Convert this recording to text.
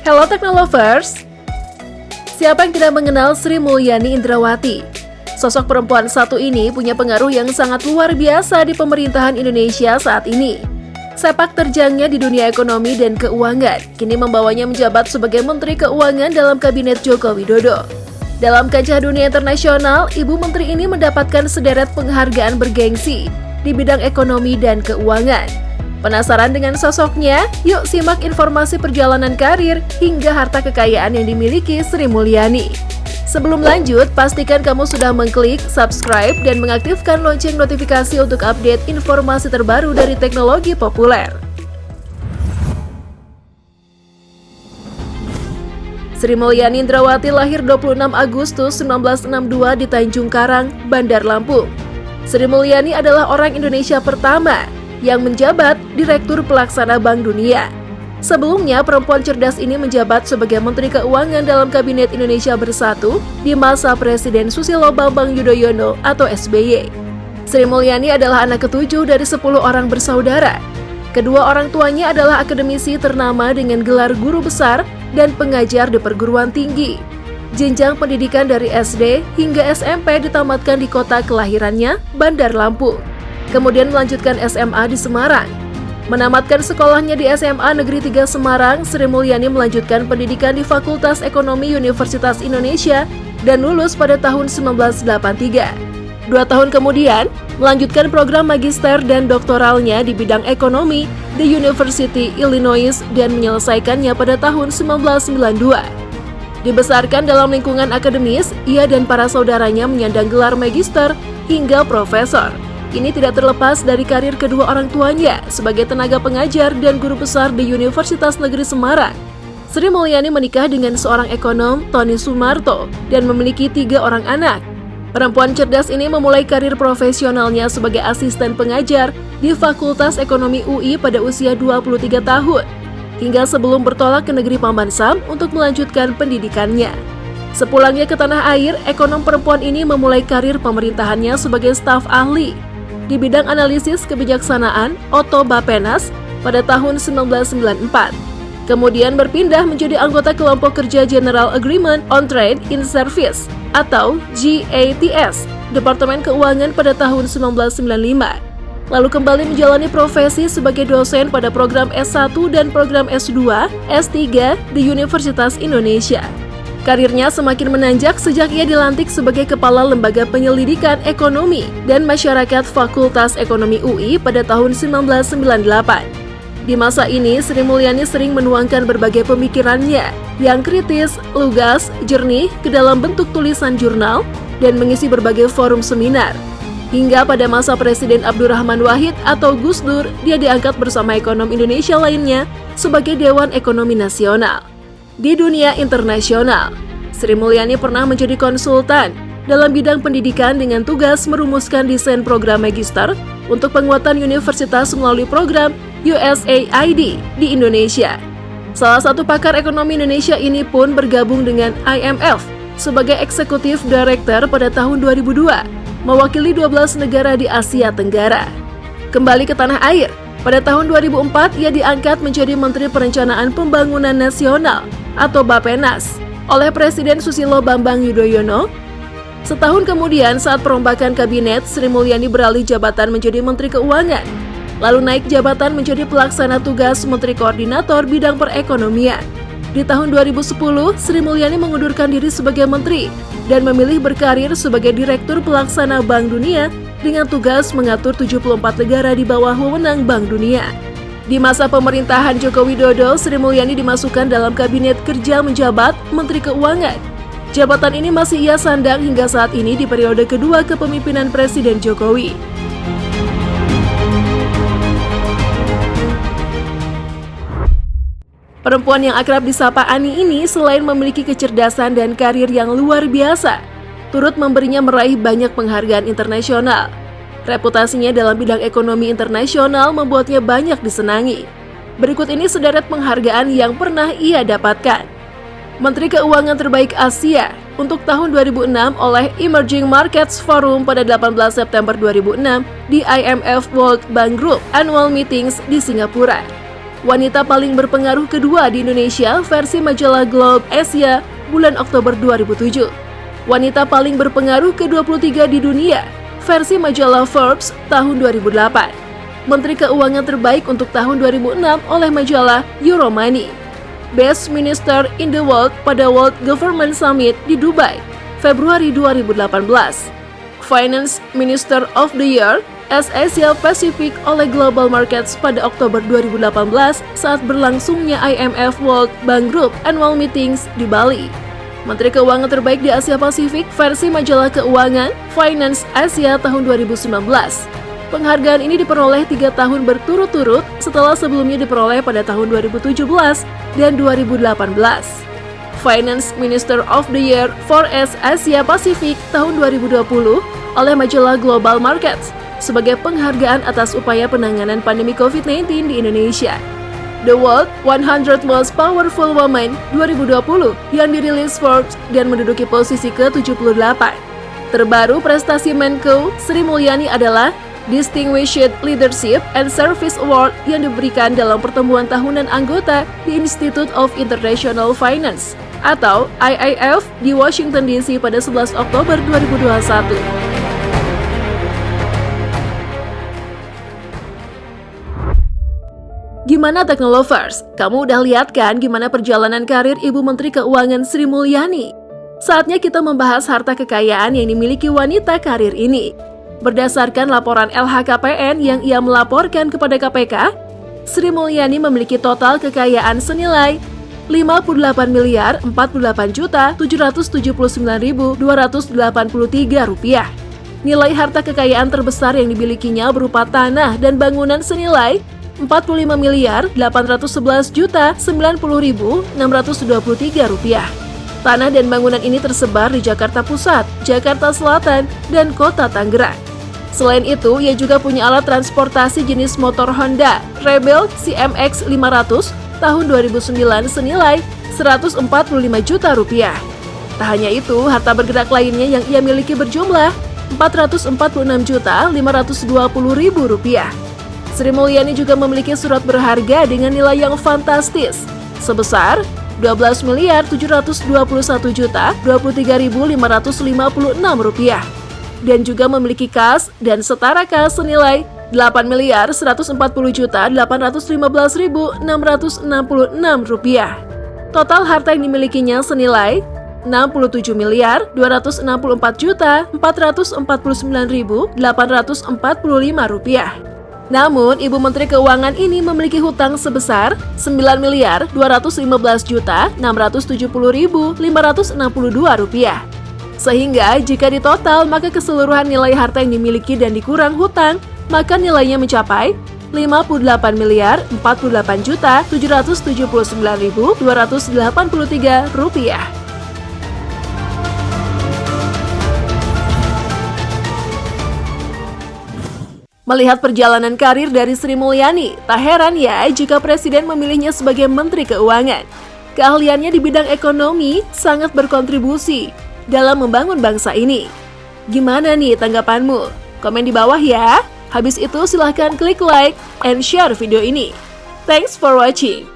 Hello Technolovers! Siapa yang tidak mengenal Sri Mulyani Indrawati? Sosok perempuan satu ini punya pengaruh yang sangat luar biasa di pemerintahan Indonesia saat ini. Sepak terjangnya di dunia ekonomi dan keuangan kini membawanya menjabat sebagai Menteri Keuangan dalam Kabinet Joko Widodo. Dalam kancah dunia internasional, Ibu Menteri ini mendapatkan sederet penghargaan bergengsi di bidang ekonomi dan keuangan. Penasaran dengan sosoknya? Yuk simak informasi perjalanan karir hingga harta kekayaan yang dimiliki Sri Mulyani. Sebelum lanjut, pastikan kamu sudah mengklik subscribe dan mengaktifkan lonceng notifikasi untuk update informasi terbaru dari teknologi populer. Sri Mulyani Indrawati lahir 26 Agustus 1962 di Tanjung Karang, Bandar Lampung. Sri Mulyani adalah orang Indonesia pertama yang menjabat Direktur Pelaksana Bank Dunia. Sebelumnya, perempuan cerdas ini menjabat sebagai Menteri Keuangan dalam Kabinet Indonesia Bersatu di masa Presiden Susilo Bambang Yudhoyono atau SBY. Sri Mulyani adalah anak ketujuh dari 10 orang bersaudara. Kedua orang tuanya adalah akademisi ternama dengan gelar guru besar dan pengajar di perguruan tinggi. Jenjang pendidikan dari SD hingga SMP ditamatkan di kota kelahirannya, Bandar Lampung. Kemudian melanjutkan SMA di Semarang. Menamatkan sekolahnya di SMA Negeri 3 Semarang, Sri Mulyani melanjutkan pendidikan di Fakultas Ekonomi Universitas Indonesia dan lulus pada tahun 1983. 2 tahun kemudian, melanjutkan program magister dan doktoralnya di bidang ekonomi di University Illinois dan menyelesaikannya pada tahun 1992. Dibesarkan dalam lingkungan akademis, ia dan para saudaranya menyandang gelar magister hingga profesor. Ini tidak terlepas dari karir kedua orang tuanya sebagai tenaga pengajar dan guru besar di Universitas Negeri Semarang. Sri Mulyani menikah dengan seorang ekonom, Tony Sumarto, dan memiliki 3 orang anak. Perempuan cerdas ini memulai karir profesionalnya sebagai asisten pengajar di Fakultas Ekonomi UI pada usia 23 tahun, hingga sebelum bertolak ke negeri Paman Sam untuk melanjutkan pendidikannya. Sepulangnya ke tanah air, ekonom perempuan ini memulai karir pemerintahannya sebagai staf ahli di bidang analisis kebijaksanaan Otto Bappenas pada tahun 1994. Kemudian berpindah menjadi anggota kelompok kerja General Agreement on Trade in Service atau GATS, Departemen Keuangan pada tahun 1995. Lalu kembali menjalani profesi sebagai dosen pada program S1 dan program S2, S3 di Universitas Indonesia. Karirnya semakin menanjak sejak ia dilantik sebagai Kepala Lembaga Penyelidikan Ekonomi dan Masyarakat Fakultas Ekonomi UI pada tahun 1998. Di masa ini, Sri Mulyani sering menuangkan berbagai pemikirannya yang kritis, lugas, jernih ke dalam bentuk tulisan jurnal dan mengisi berbagai forum seminar. Hingga pada masa Presiden Abdurrahman Wahid atau Gus Dur, dia diangkat bersama ekonom Indonesia lainnya sebagai Dewan Ekonomi Nasional. Di dunia internasional, Sri Mulyani pernah menjadi konsultan dalam bidang pendidikan dengan tugas merumuskan desain program magister untuk penguatan universitas melalui program USAID di Indonesia. Salah satu pakar ekonomi Indonesia ini pun bergabung dengan IMF sebagai eksekutif director pada tahun 2002, mewakili 12 negara di Asia Tenggara. Kembali ke tanah air, pada tahun 2004 ia diangkat menjadi Menteri Perencanaan Pembangunan Nasional atau Bappenas oleh Presiden Susilo Bambang Yudhoyono. Setahun kemudian saat perombakan kabinet, Sri Mulyani beralih jabatan menjadi Menteri Keuangan, lalu naik jabatan menjadi pelaksana tugas Menteri Koordinator Bidang Perekonomian. Di tahun 2010, Sri Mulyani mengundurkan diri sebagai menteri dan memilih berkarir sebagai Direktur Pelaksana Bank Dunia dengan tugas mengatur 74 negara di bawah wewenang Bank Dunia. Di masa pemerintahan Joko Widodo, Sri Mulyani dimasukkan dalam Kabinet Kerja menjabat Menteri Keuangan. Jabatan ini masih ia sandang hingga saat ini di periode kedua kepemimpinan Presiden Jokowi. Perempuan yang akrab disapa Ani ini selain memiliki kecerdasan dan karir yang luar biasa, turut memberinya meraih banyak penghargaan internasional. Reputasinya dalam bidang ekonomi internasional membuatnya banyak disenangi. Berikut ini sederet penghargaan yang pernah ia dapatkan. Menteri Keuangan Terbaik Asia untuk tahun 2006 oleh Emerging Markets Forum pada 18 September 2006 di IMF World Bank Group Annual Meetings di Singapura. Wanita paling berpengaruh kedua di Indonesia versi majalah Globe Asia bulan Oktober 2007. Wanita paling berpengaruh ke-23 di dunia versi majalah Forbes tahun 2008. Menteri Keuangan terbaik untuk tahun 2006 oleh majalah Euromoney. Best Minister in the World pada World Government Summit di Dubai, Februari 2018. Finance Minister of the Year as Asia Pacific oleh Global Markets pada Oktober 2018 saat berlangsungnya IMF World Bank Group Annual Meetings di Bali. Menteri Keuangan terbaik di Asia Pasifik versi majalah keuangan Finance Asia tahun 2019. Penghargaan ini diperoleh 3 tahun berturut-turut setelah sebelumnya diperoleh pada tahun 2017 dan 2018. Finance Minister of the Year for Asia Pacific tahun 2020 oleh majalah Global Markets sebagai penghargaan atas upaya penanganan pandemi COVID-19 di Indonesia. The World 100 Most Powerful Women 2020 yang dirilis Forbes dan menduduki posisi ke-78. Terbaru prestasi Menko Sri Mulyani adalah Distinguished Leadership and Service Award yang diberikan dalam pertemuan tahunan anggota di Institute of International Finance atau IIF di Washington DC pada 11 Oktober 2021. Gimana Teknolovers? Kamu udah lihat kan gimana perjalanan karir Ibu Menteri Keuangan Sri Mulyani? Saatnya kita membahas harta kekayaan yang dimiliki wanita karir ini. Berdasarkan laporan LHKPN yang ia melaporkan kepada KPK, Sri Mulyani memiliki total kekayaan senilai 58.048.779.283 rupiah. Nilai harta kekayaan terbesar yang dimilikinya berupa tanah dan bangunan senilai 45.811.090.623 rupiah. Tanah dan bangunan ini tersebar di Jakarta Pusat, Jakarta Selatan, dan Kota Tangerang. Selain itu, ia juga punya alat transportasi jenis motor Honda Rebel CMX 500 tahun 2009 senilai 145 juta rupiah. Tak hanya itu, harta bergerak lainnya yang ia miliki berjumlah 446.520.000 rupiah. Sri Mulyani juga memiliki surat berharga dengan nilai yang fantastis sebesar 12.721.023.556 rupiah dan juga memiliki kas dan setara kas senilai 8.141.815.666 rupiah. Total harta yang dimilikinya senilai 67.264.449.845 rupiah. Namun, Ibu Menteri Keuangan ini memiliki hutang sebesar 9.215.670.562 rupiah. Sehingga jika ditotal, maka keseluruhan nilai harta yang dimiliki dan dikurang hutang, maka nilainya mencapai 58.779.283 rupiah. Melihat perjalanan karir dari Sri Mulyani, tak heran ya jika Presiden memilihnya sebagai Menteri Keuangan. Keahliannya di bidang ekonomi sangat berkontribusi dalam membangun bangsa ini. Gimana nih tanggapanmu? Komen di bawah ya. Habis itu silahkan klik like and share video ini. Thanks for watching.